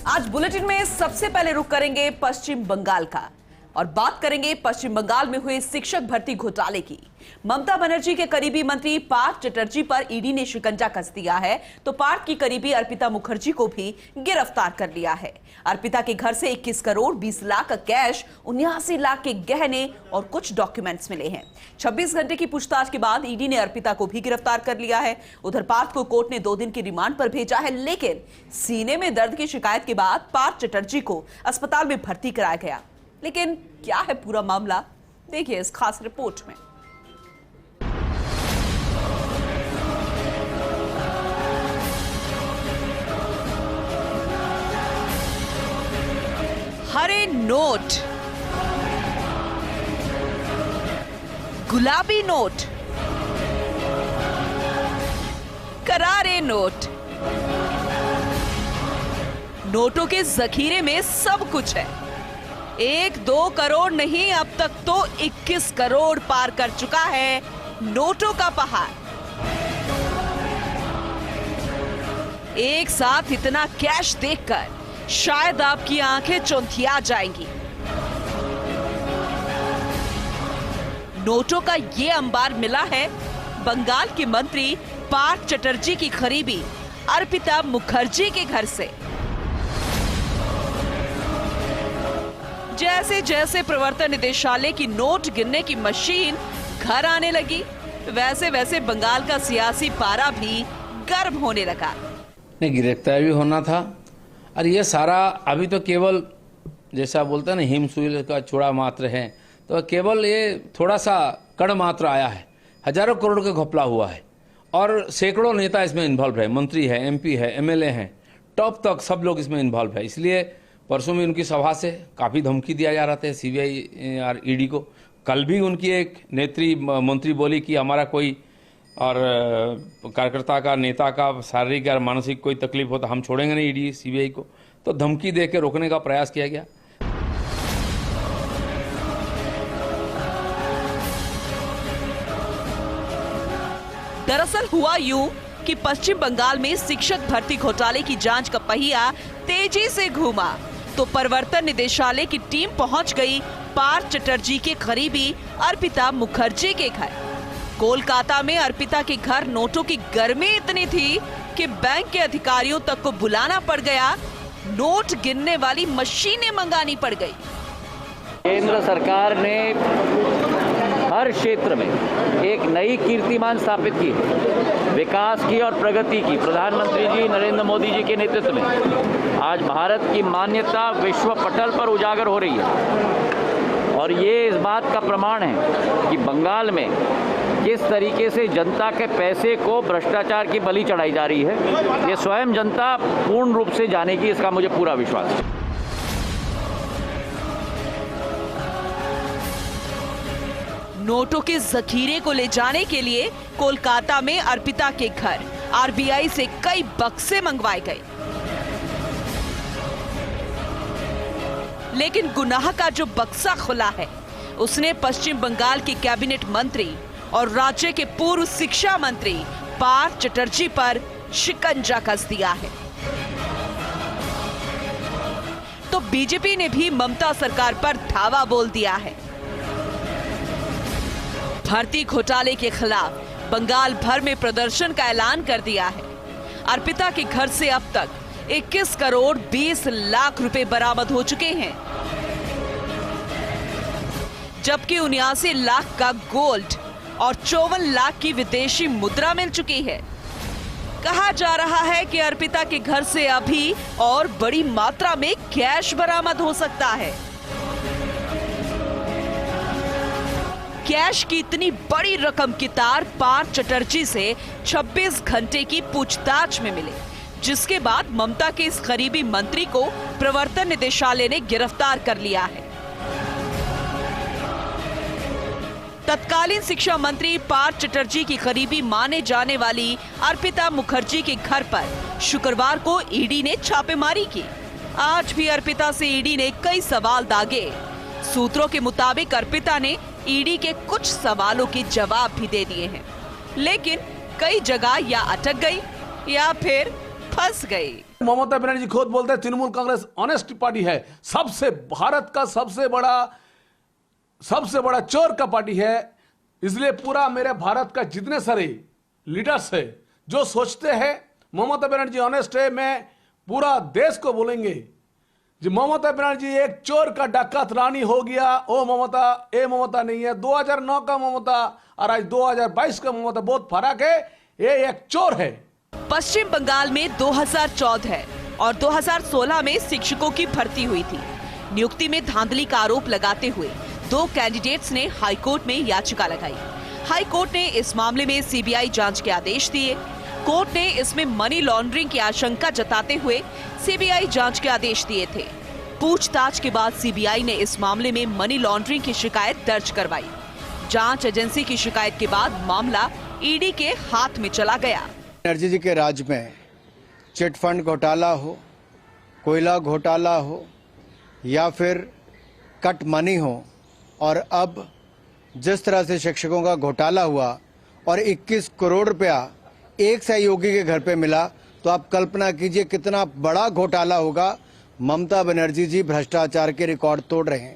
आज बुलेटिन में सबसे पहले रुख करेंगे पश्चिम बंगाल का और बात करेंगे पश्चिम बंगाल में हुए शिक्षक भर्ती घोटाले की। ममता बनर्जी के करीबी मंत्री पार्थ चटर्जी पर ईडी ने शिकंजा कस दिया है तो पार्थ की करीबी अर्पिता मुखर्जी को भी गिरफ्तार कर लिया है। अर्पिता के घर से 21 करोड़ 20 लाख का कैश, 79 लाख के गहने और कुछ डॉक्यूमेंट्स मिले हैं। 26 घंटे की पूछताछ के बाद ईडी ने अर्पिता को भी गिरफ्तार कर लिया है। उधर पार्थ को कोर्ट ने 2 दिन की रिमांड पर भेजा है, लेकिन सीने में दर्द की शिकायत के बाद पार्थ चटर्जी को अस्पताल में भर्ती कराया गया। लेकिन क्या है पूरा मामला, देखिए इस खास रिपोर्ट में। हरे नोट, गुलाबी नोट, करारे नोट, नोटों के जखीरे में सब कुछ है। 1-2 करोड़ नहीं, अब तक तो 21 करोड़ पार कर चुका है नोटों का पहाड़। एक साथ इतना कैश देखकर शायद आपकी आंखें चौंधिया जाएंगी। नोटों का ये अंबार मिला है बंगाल के मंत्री पार्थ चटर्जी की करीबी अर्पिता मुखर्जी के घर से। जैसे जैसे प्रवर्तन निदेशालय की नोट गिनने की मशीन घर आने लगी, वैसे वैसे बंगाल का सियासी पारा भी गर्म होने लगा। गिरफ्तार भी होना था और ये सारा अभी तो केवल जैसा बोलते हैं ना हिमसूल का चूड़ा मात्र है, तो केवल ये थोड़ा सा कण मात्र आया है। हजारों करोड़ का घपला हुआ है और सैकड़ों नेता इसमें इन्वॉल्व है, मंत्री है, एमपी है, एमएलए हैं, टॉप तक सब लोग इसमें इन्वॉल्व है। इसलिए परसों में उनकी सभा से काफ़ी धमकी दिया जा रहा था सीबीआई और ईडी को। कल भी उनकी एक नेत्री मंत्री बोली कि हमारा कोई और कार्यकर्ता का, नेता का शारीरिक या मानसिक कोई तकलीफ हो तो हम छोड़ेंगे नहीं ईडी सीबीआई को। तो धमकी दे के रोकने का प्रयास किया गया। दरअसल हुआ यूं कि पश्चिम बंगाल में शिक्षक भर्ती घोटाले की जांच का पहिया तेजी से घूमा तो प्रवर्तन निदेशालय की टीम पहुंच गई पार्थ चटर्जी के करीबी अर्पिता मुखर्जी के घर। कोलकाता में अर्पिता के घर नोटों की गर्मी इतनी थी कि बैंक के अधिकारियों तक को बुलाना पड़ गया, नोट गिनने वाली मशीनें मंगानी पड़ गई। केंद्र सरकार ने हर क्षेत्र में एक नई कीर्तिमान स्थापित की है। विकास की और प्रगति की प्रधानमंत्री जी नरेंद्र मोदी जी के नेतृत्व में आज भारत की मान्यता विश्व पटल पर उजागर हो रही है और ये इस बात का प्रमाण है कि बंगाल में किस तरीके से जनता के पैसे को भ्रष्टाचार की बलि चढ़ाई जा रही है, ये स्वयं जनता पूर्ण रूप से जानेगी, इसका मुझे पूरा विश्वास है। नोटों के जखीरे को ले जाने के लिए कोलकाता में अर्पिता के घर आरबीआई से कई बक्से मंगवाए गए, लेकिन गुनाह का जो बक्सा खुला है उसने पश्चिम बंगाल के कैबिनेट मंत्री और राज्य के पूर्व शिक्षा मंत्री पार्थ चटर्जी पर शिकंजा कस दिया है। तो बीजेपी ने भी ममता सरकार पर धावा बोल दिया है। भर्ती घोटाले के खिलाफ बंगाल भर में प्रदर्शन का ऐलान कर दिया है। अर्पिता के घर से अब तक 21 करोड़ 20 लाख रुपए बरामद हो चुके हैं, जबकि 79 लाख का गोल्ड और 54 लाख की विदेशी मुद्रा मिल चुकी है। कहा जा रहा है कि अर्पिता के घर से अभी और बड़ी मात्रा में कैश बरामद हो सकता है। कैश की इतनी बड़ी रकम की तार पार्थ चटर्जी से 26 घंटे की पूछताछ में मिले, जिसके बाद ममता के इस करीबी मंत्री को प्रवर्तन निदेशालय ने गिरफ्तार कर लिया है। तत्कालीन शिक्षा मंत्री पार्थ चटर्जी की करीबी माने जाने वाली अर्पिता मुखर्जी के घर पर शुक्रवार को ईडी ने छापेमारी की। आज भी अर्पिता से ईडी ने कई सवाल दागे। सूत्रों के मुताबिक अर्पिता ने ईडी के कुछ सवालों के जवाब भी दे दिए हैं, लेकिन कई जगह या अटक गई या फिर फंस गई। ममता बनर्जी खुद बोलते हैं तृणमूल कांग्रेस ऑनेस्ट पार्टी है, भारत का सबसे बड़ा चोर का पार्टी है। इसलिए पूरा मेरे भारत का जितने सारे लीडर्स है जो सोचते हैं ममता बनर्जी ऑनेस्ट है, मैं पूरा देश को बोलेंगे जी ममता बनर्जी एक चोर का डाकत रानी हो गया। ओ ममता नहीं है। 2009 का ममता और आज 2022 का ममता बहुत फर्क है। ये एक चोर है। पश्चिम बंगाल में 2014 और 2016 में शिक्षकों की भर्ती हुई थी। नियुक्ति में धांधली का आरोप लगाते हुए 2 कैंडिडेट्स ने हाईकोर्ट में याचिका लगाई। हाईकोर्ट ने इस मामले में सीबीआई जांच के आदेश दिए। कोर्ट ने इसमें मनी लॉन्ड्रिंग की आशंका जताते हुए सीबीआई जांच के आदेश दिए थे। पूछताछ के बाद सीबीआई ने इस मामले में मनी लॉन्ड्रिंग की शिकायत दर्ज करवाई। जांच एजेंसी की शिकायत के बाद मामला ईडी के हाथ में चला गया। बनर्जी जी के राज में चिट फंड घोटाला हो, कोयला घोटाला हो या फिर कट मनी हो, और अब जिस तरह से शिक्षकों का घोटाला हुआ और 21 करोड़ रुपया एक सहयोगी के घर पे मिला, तो आप कल्पना कीजिए कितना बड़ा घोटाला होगा। ममता बनर्जी जी भ्रष्टाचार के रिकॉर्ड तोड़ रहे हैं।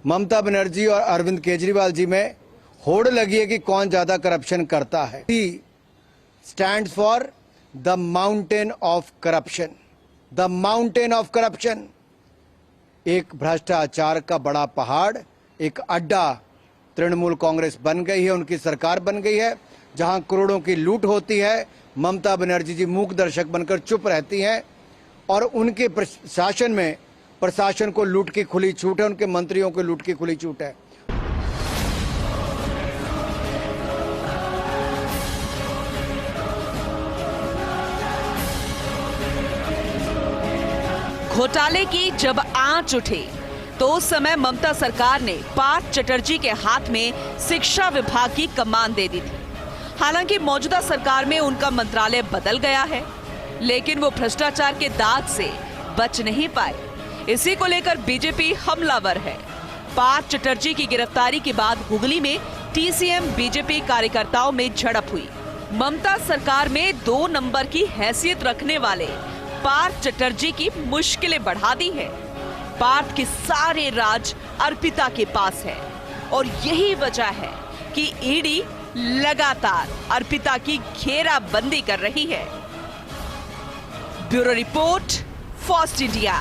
ममता बनर्जी और अरविंद केजरीवाल जी में होड़ लगी है कि कौन ज्यादा करप्शन करता है। Stands for the mountain of corruption, the mountain of corruption. एक भ्रष्टाचार का बड़ा पहाड़, एक अड्डा तृणमूल कांग्रेस बन गई है, उनकी सरकार बन गई है, जहां करोड़ों की लूट होती है। ममता बनर्जी जी मूक दर्शक बनकर चुप रहती हैं और उनके शासन में प्रशासन को लूट की खुली छूट है, उनके मंत्रियों को लूट की खुली छूट है। घोटाले की जब आंच उठी तो उस समय ममता सरकार ने पार्थ चटर्जी के हाथ में शिक्षा विभाग की कमान दे दी थी। हालांकि मौजूदा सरकार में उनका मंत्रालय बदल गया है, लेकिन वो भ्रष्टाचार के दाग से बच नहीं पाए। इसी को लेकर बीजेपी हमलावर है। पार्थ चटर्जी की गिरफ्तारी के बाद हुगली में टीसीएम बीजेपी कार्यकर्ताओं में झड़प हुई। ममता सरकार में 2 नंबर की हैसियत रखने वाले पार्थ चटर्जी की मुश्किलें बढ़ा दी है। पार्थ के सारे राज अर्पिता के पास है और यही वजह है कि ईडी लगातार अर्पिता की घेराबंदी कर रही है। Bureau report, first India.